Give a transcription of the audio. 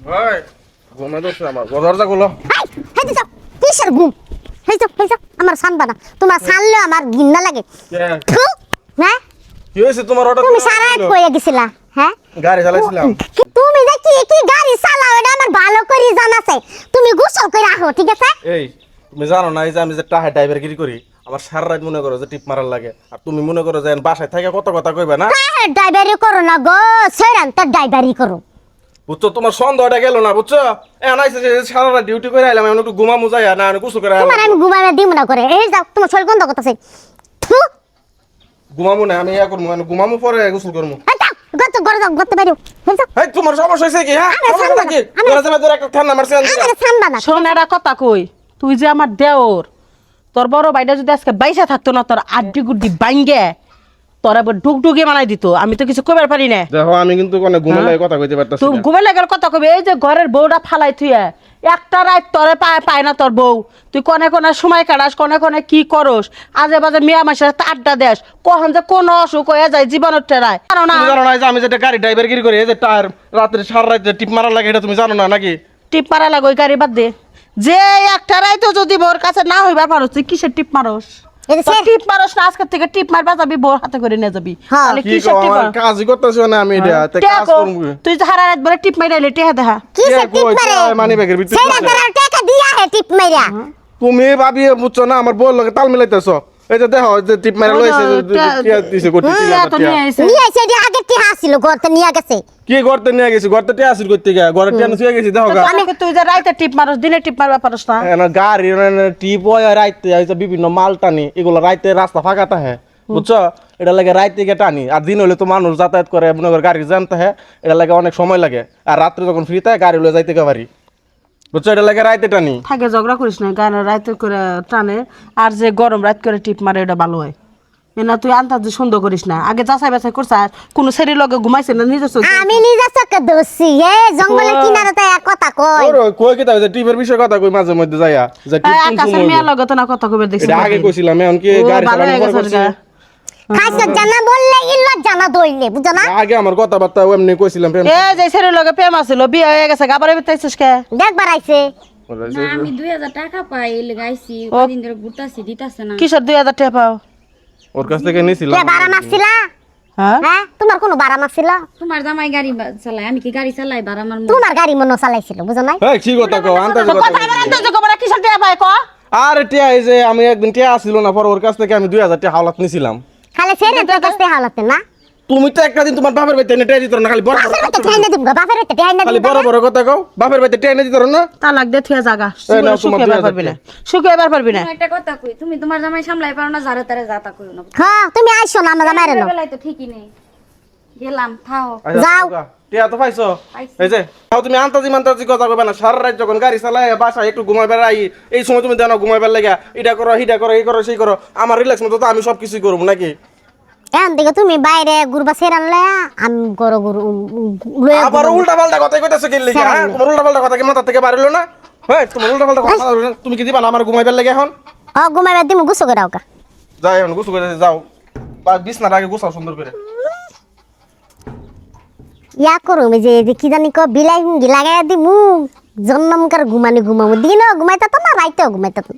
ওই ঘুমে দোষ আমার দরজা গুলো হেই যাও কিসের ঘুম হেই যাও আমার সানবা না তোমার সানলে আমার ঘিন্না লাগে থু, হ্যাঁ কি হয়েছে তোমার হঠাৎ তুমি সারা রাত কইয়া গেছিলা হ্যাঁ গাড়ি চালাইছিলাম তুমি যে কি গাড়ি চালাও এটা আমার ভালো করে জানা আছে তুমি গোসল করে আহো ঠিক আছে এই তুমি জানো না এই যে আমি যে টাহে ড্রাইভারগিরি করি আমার সারা রাত মনে করো যে টিপ মারার লাগে আর তুমি মনে করো যে বাসায় থেকে কত কথা কইবে না কার ড্রাইভারি করো না গো সেরান তার ড্রাইভারি করো বুঝছো তোমার সন্দেহটা গেল না বুঝছো এখন আইসে যে সারা রাত ডিউটি করে আইলাম এখন একটু ঘুমামু যাই না আমি গোসল করে তোমার আমি ঘুমাবে দিব না করে এই যাও তোমার শরীর গন্ধ করতেছে থু ঘুমামু না আমি ইয়া করবো ঘুমামু পরে গোসল করবো গত করে যাও গত বাইরো যাও এই তোমার সমস্যা হয়েছে কি হ্যাঁ আমি সমস্যা কি আমি- তোরা যাবে তোর একটা ঠান্ডা মারছে আমার সানবা না শোন একটা কথা কই তুই যে আমার দেওর তোর বড় ভাইটা যদি আজকে বাইসা থাকতো না তোর আড্ডি গুড্ডি বাইঙ্গে তোর আবার ডুগডুগে বানাই দিত আমি তো কিছু কইবার পারি না দেখো আমি কিন্তু কোনো ঘুমালে কথা কইতে পারতাছি তুই না ঘুমে লাগার কথা কবি এই যে ঘরের বউটা ফালাই তুই একটা রাত তোরে পায় না তোর বউ তুই কনে কনে সময় কাটাস কনে কনে কি করস আজে বাজে মিয়া মাসের সাথে আড্ডা দেস কখন যে কোন অসুখ হয়ে যায় জীবনের টেরায় জানো না তুমি জানো না যে আমি যেটা গাড়ি ড্রাইভারগিরি করি এই যে টায়ার রাত্রে সারা রাত টিপ মারার লাগে এটা তুমি জানো না নাকি টিপ মারা লাগো ওই গাড়ি বাদ দে যে একটা রাত যদি বোর কাছে না হইবা পারস তুই কিসের টিপ মারস এই যে তোর সে- টিপ মারস না আজকে থেকে টিপ মারবা যাবি বোর হাতে করে নিয়ে যাবি হ্যাঁ। তাহলে কি কিসের কও টিপ আমার কাজই করতেছি না আমি এটা তে টেহা কাজ কো, করব তুই যে হারা রাত বলে টিপ মাইরাইলে টেহা দেখা কিসের কে টিপ কই মারে মানি ব্যাগের ভিতরে সেরা তারা টাকা দিয়া হে টিপ মাইরা তুমি ভাবি বুঝছো না আমার বউর লগে তাল মিলাইতেছো এই যে দেখো যে টিপ মারা লইছে টিয়া দিছে কোটি টিয়া তো নিয়ে আইছে নিয়ে আইছে যে আগে টিহা ছিল ঘরতে নিয়ে গেছে কি করতে নিয়ে গেছি ঘরতে টিয়া আসিল করতে গিয়া ঘরে টিয়া শুয়ে গেছি দেখো গা আমি তুই যে রাইতে টিপ মারস দিনে টিপ মারবা পারস না না গাড়ি টিপ হয় রাইতে হয়তো বিভিন্ন মাল টানি এগুলো রাইতে রাস্তা ফাঁকা থাকে বুঝছো এটা লাগে রাইতে গিয়ে টানি আর দিন হলে তো মানুষ যাতায়াত করে মনে করে গাড়ি জানতে হয় এটা লাগে অনেক সময় লাগে আর রাত্রে যখন ফ্রি থাকে গাড়ি লয়ে যাইতে পারি বুঝছো এটা লাগে রাইতে টানি থাকে ঝগড়া করিস না গান রাইতে করে টানে আর যে গরম রাত করে টিপ মারে এটা ভালো হয় না তুই আন্তাজ সুন্দর করিস না আগে যাচাই বাছাই করছ কোন শরীর লগে ঘুমাইছে না নিজে আমি নিজে চোখে দোষী এ জঙ্গলের কিনারে তো এক কথা কই ওর কই কি তাই টিপের বিষয়ে কথা কই মাঝে মধ্যে যাইয়া যে টিপ কোন আকাশের সময় মেয়া লগে তো না কথা কবে দেখছি এটা আগে কইছিলাম এখন কি ও, গাড়ি ভালো চালানো হয়ে পরে গেছে করছি ওটা। খাইছ জানা বললে ইল্লা জানা দইলে বুঝো না আগে আমার কথাবার্তা এমনি কইছিলাম প্রেম এ যে শরীর লগে প্রেম আছিল বিয়ে হয়ে গেছে গাবারে বিতাইছিস কে দেখবার আইছে না আমি 2000 টাকা পাই লাগাইছি কদিন ধরে ঘুরতাছি দিতাছে না কিসের 2000 টাকা পাও ওর কাছ থেকে নিছিলাম কে বারা মারছিলা হ্যাঁ হ্যাঁ তোমার কোনো বারা মারছিল তোমার জামাই গাড়ি চালায় আমি কি গাড়ি চালাই বার আমার তোমার গাড়ি মনে চালাইছিল বুঝো না এই কি কথা কও আন্তাজ কথা কথা বলে আন্তাজ কবরা কিসের টাকা পায় ক আরে টিয়া এই যে আমি একদিন টিয়া আসছিল না পর ওর কাছ থেকে আমি 2000 টাকা হাওলাত নিছিলাম খালি সেরে তো কাছে হালাতে না তুমি তো একটা দিন তোমার বাপের বাড়িতে এনে টিয়া দিত না খালি বড় বাপের তো ঠাইনা দিব বাপের তো ঠাইনা খালি দিব বড় বড় কথা কও বাপের বাড়িতে টিয়া এনে দিত না তালাক দে থিয়া জাগা এই নাও তোমার সুখে 2000 পারবি না সুখে এবার পারবি না তোমার একটা কথা কই তুমি তোমার জামাই সামলাই পারো না যারা তারা যাতা কইও না হ্যাঁ তুমি আইছো না আমার মারে না বেলায় তো ঠিকই নেই গেলাম থাও যাও। টিয়া তো পাইছো পাইছি। এই যে তাও তুমি আন্তাজি মান্তাজি কথা কইবা না সারা রাত যখন গাড়ি চালায় বাসায় একটু ঘুমাইবার আই এই সময় তুমি জানো ঘুমাইবার লাগা এটা করো হিটা করো এই করো সেই করো আমার রিল্যাক্স মতো তো আমি সব কিছুই করব নাকি এখন থেকে তুমি বাইরে গুরবা সেরানলে আমি গরো গুরু লয়ে আবার উল্টা পাল্টা কথা কইতাছো কি লাগা হ্যাঁ তোমার উল্টা পাল্টা কথা কি মাথা থেকে বাড়িলো না হ্যাঁ তোমার উল্টা পাল্টা কথা তুমি কি দিবা না আমার ঘুমাইবার লাগে এখন ও ঘুমাইবা দিমু গুছো করে আওকা যাই এখন গোসল করে যাও বা বিছনার আগে গোছাও সুন্দর করে ইয়া করো যে কি জানি কো বিলাই হুঙ্গি লাগাই দিমু জন্মকার ঘুমানি ঘুমামু দিনও ঘুমাইতা তো না রাইতেও ঘুমাইতা তো